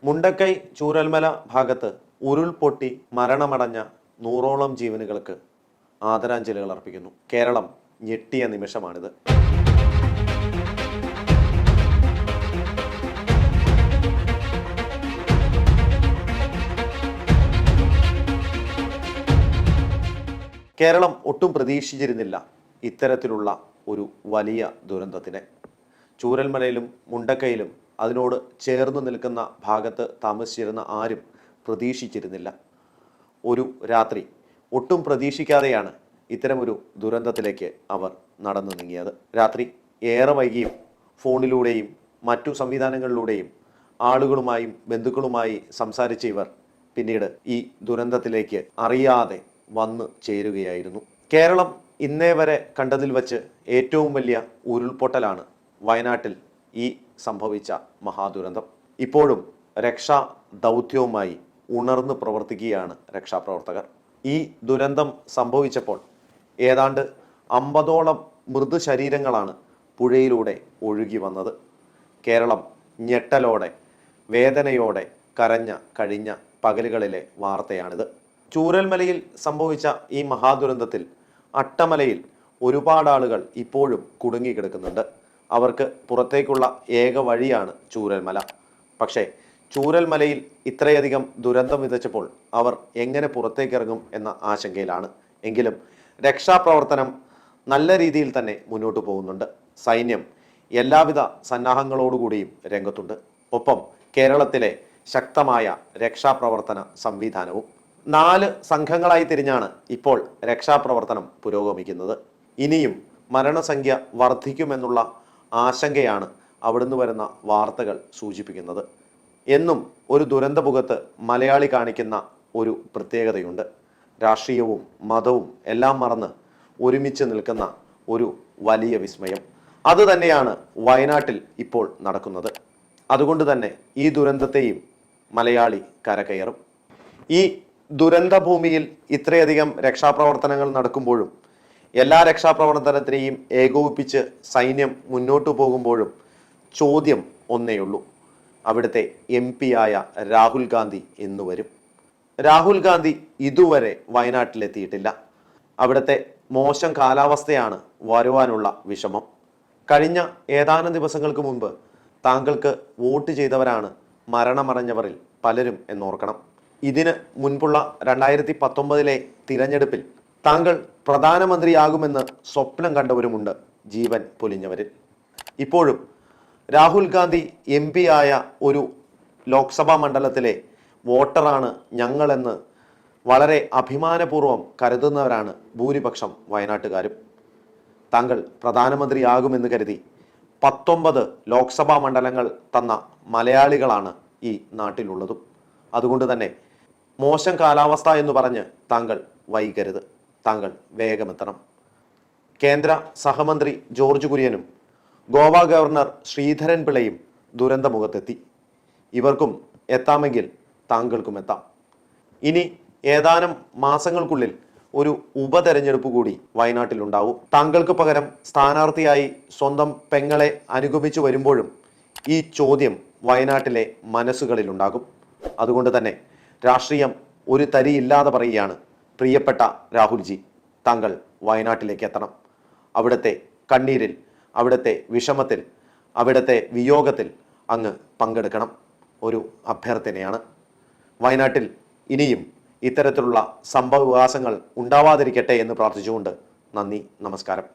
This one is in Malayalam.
മുണ്ടക്കൈ ചൂരൽമല ഭാഗത്ത് ഉരുൾപൊട്ടി മരണമടഞ്ഞ 100ഓളം ജീവനുകൾക്ക് ആദരാഞ്ജലികൾ അർപ്പിക്കുന്നു. കേരളം ഞെട്ടിയ നിമിഷമാണിത്. കേരളം ഒട്ടും പ്രതീക്ഷിച്ചിരുന്നില്ല ഇത്തരത്തിലുള്ള ഒരു വലിയ ദുരന്തത്തിനെ. ചൂരൽമലയിലും മുണ്ടക്കയിലും അതിനോട് ചേർന്ന് നിൽക്കുന്ന ഭാഗത്ത് താമസിച്ചിരുന്ന ആരും പ്രതീക്ഷിച്ചിരുന്നില്ല. ഒരു രാത്രി ഒട്ടും പ്രതീക്ഷിക്കാതെയാണ് ഇത്തരമൊരു ദുരന്തത്തിലേക്ക് അവർ നടന്നു നീങ്ങിയത്. രാത്രി ഏറെ വൈകിയും ഫോണിലൂടെയും മറ്റു സംവിധാനങ്ങളിലൂടെയും ആളുകളുമായും ബന്ധുക്കളുമായി സംസാരിച്ച ഇവർ പിന്നീട് ഈ ദുരന്തത്തിലേക്ക് അറിയാതെ വന്നു ചേരുകയായിരുന്നു. കേരളം ഇന്നേ വരെ കണ്ടതിൽ വച്ച് ഏറ്റവും വലിയ ഉരുൾപൊട്ടലാണ് വയനാട്ടിൽ ഈ സംഭവിച്ച മഹാദുരന്തം. ഇപ്പോഴും രക്ഷാ ദൗത്യവുമായി ഉണർന്ന് പ്രവർത്തിക്കുകയാണ് രക്ഷാപ്രവർത്തകർ. ഈ ദുരന്തം സംഭവിച്ചപ്പോൾ ഏതാണ്ട് 50ഓളം മൃതശരീരങ്ങളാണ് പുഴയിലൂടെ ഒഴുകി വന്നത്. കേരളം ഞെട്ടലോടെ വേദനയോടെ കരഞ്ഞ കഴിഞ്ഞ പകലുകളിലെ വാർത്തയാണിത്. ചൂരൽമലയിൽ സംഭവിച്ച ഈ മഹാദുരന്തത്തിൽ അട്ടമലയിൽ ഒരുപാട് ആളുകൾ ഇപ്പോഴും കുടുങ്ങിക്കിടക്കുന്നുണ്ട്. അവർക്ക് പുറത്തേക്കുള്ള ഏക വഴിയാണ് ചൂരൽമല. പക്ഷേ ചൂരൽമലയിൽ ഇത്രയധികം ദുരന്തം വിതച്ചപ്പോൾ അവർ എങ്ങനെ പുറത്തേക്കിറങ്ങും എന്ന ആശങ്കയിലാണ്. എങ്കിലും രക്ഷാപ്രവർത്തനം നല്ല രീതിയിൽ തന്നെ മുന്നോട്ട് പോകുന്നുണ്ട്. സൈന്യം എല്ലാവിധ സന്നാഹങ്ങളോടുകൂടിയും രംഗത്തുണ്ട്. ഒപ്പം കേരളത്തിലെ ശക്തമായ രക്ഷാപ്രവർത്തന സംവിധാനവും. 4 സംഘങ്ങളായി തിരിഞ്ഞാണ് ഇപ്പോൾ രക്ഷാപ്രവർത്തനം പുരോഗമിക്കുന്നത്. ഇനിയും മരണസംഖ്യ വർദ്ധിക്കുമെന്നുള്ള ആശങ്കയാണ് അവിടുന്ന് വരുന്ന വാർത്തകൾ സൂചിപ്പിക്കുന്നത്. എന്നും ഒരു ദുരന്തമുഖത്ത് മലയാളി കാണിക്കുന്ന ഒരു പ്രത്യേകതയുണ്ട്. രാഷ്ട്രീയവും മതവും എല്ലാം മറന്ന് ഒരുമിച്ച് നിൽക്കുന്ന ഒരു വലിയ വിസ്മയം. അതുതന്നെയാണ് വയനാട്ടിൽ ഇപ്പോൾ നടക്കുന്നത്. അതുകൊണ്ട് തന്നെ ഈ ദുരന്തത്തെയും മലയാളി കരകയറും. ഈ ദുരന്ത ഭൂമിയിൽ ഇത്രയധികം രക്ഷാപ്രവർത്തനങ്ങൾ നടക്കുമ്പോഴും എല്ലാ രക്ഷാപ്രവർത്തനത്തിനെയും ഏകോപിപ്പിച്ച് സൈന്യം മുന്നോട്ടു പോകുമ്പോഴും ചോദ്യം ഒന്നേയുള്ളൂ. അവിടുത്തെ MP ആയ രാഹുൽ ഗാന്ധി എന്ന് വരും. രാഹുൽ ഗാന്ധി ഇതുവരെ വയനാട്ടിലെത്തിയിട്ടില്ല. അവിടുത്തെ മോശം കാലാവസ്ഥയാണ് വരുവാനുള്ള വിഷമം. കഴിഞ്ഞ ഏതാനും ദിവസങ്ങൾക്ക് മുമ്പ് താങ്കൾക്ക് വോട്ട് ചെയ്തവരാണ് മരണമടഞ്ഞവരിൽ പലരും എന്നോർക്കണം. ഇതിന് മുൻപുള്ള 2019 തിരഞ്ഞെടുപ്പിൽ താങ്കൾ പ്രധാനമന്ത്രിയാകുമെന്ന് സ്വപ്നം കണ്ടവരുമുണ്ട് ജീവൻ പൊലിഞ്ഞവരിൽ. ഇപ്പോഴും രാഹുൽ ഗാന്ധി MP ആയ ഒരു ലോക്സഭാ മണ്ഡലത്തിലെ വോട്ടറാണ് ഞങ്ങളെന്ന് വളരെ അഭിമാനപൂർവ്വം കരുതുന്നവരാണ് ഭൂരിപക്ഷം വയനാട്ടുകാരും. താങ്കൾ പ്രധാനമന്ത്രിയാകുമെന്ന് കരുതി 19 ലോക്സഭാ മണ്ഡലങ്ങൾ തന്ന മലയാളികളാണ് ഈ നാട്ടിലുള്ളതും. അതുകൊണ്ട് തന്നെ മോശം കാലാവസ്ഥ എന്ന് പറഞ്ഞ് താങ്കൾ വൈകരുത്. താങ്കൾ വേഗമെത്തണം. കേന്ദ്ര സഹമന്ത്രി ജോർജ് കുര്യനും ഗോവ ഗവർണർ ശ്രീധരൻ പിള്ളയും ദുരന്തമുഖത്തെത്തി. ഇവർക്കും എത്താമെങ്കിൽ താങ്കൾക്കും എത്താം. ഇനി ഏതാനും മാസങ്ങൾക്കുള്ളിൽ ഒരു ഉപതെരഞ്ഞെടുപ്പ് കൂടി വയനാട്ടിലുണ്ടാവും. താങ്കൾക്ക് പകരം സ്ഥാനാർത്ഥിയായി സ്വന്തം പെങ്ങളെ അനുഗമിച്ചു വരുമ്പോഴും ഈ ചോദ്യം വയനാട്ടിലെ മനസ്സുകളിലുണ്ടാകും. അതുകൊണ്ട് തന്നെ രാഷ്ട്രീയം ഒരു തരിയില്ലാതെ പറയുകയാണ്, പ്രിയപ്പെട്ട രാഹുൽജി, താങ്കൾ വയനാട്ടിലേക്ക് എത്തണം. അവിടുത്തെ കണ്ണീരിൽ, അവിടുത്തെ വിഷമത്തിൽ, അവിടുത്തെ വിയോഗത്തിൽ അങ്ങ് പങ്കെടുക്കണം. ഒരു അഭ്യർത്ഥനയാണ്. വയനാട്ടിൽ ഇനിയും ഇത്തരത്തിലുള്ള സംഭവവികാസങ്ങൾ ഉണ്ടാവാതിരിക്കട്ടെ എന്ന് പ്രാർത്ഥിച്ചുകൊണ്ട് നന്ദി, നമസ്കാരം.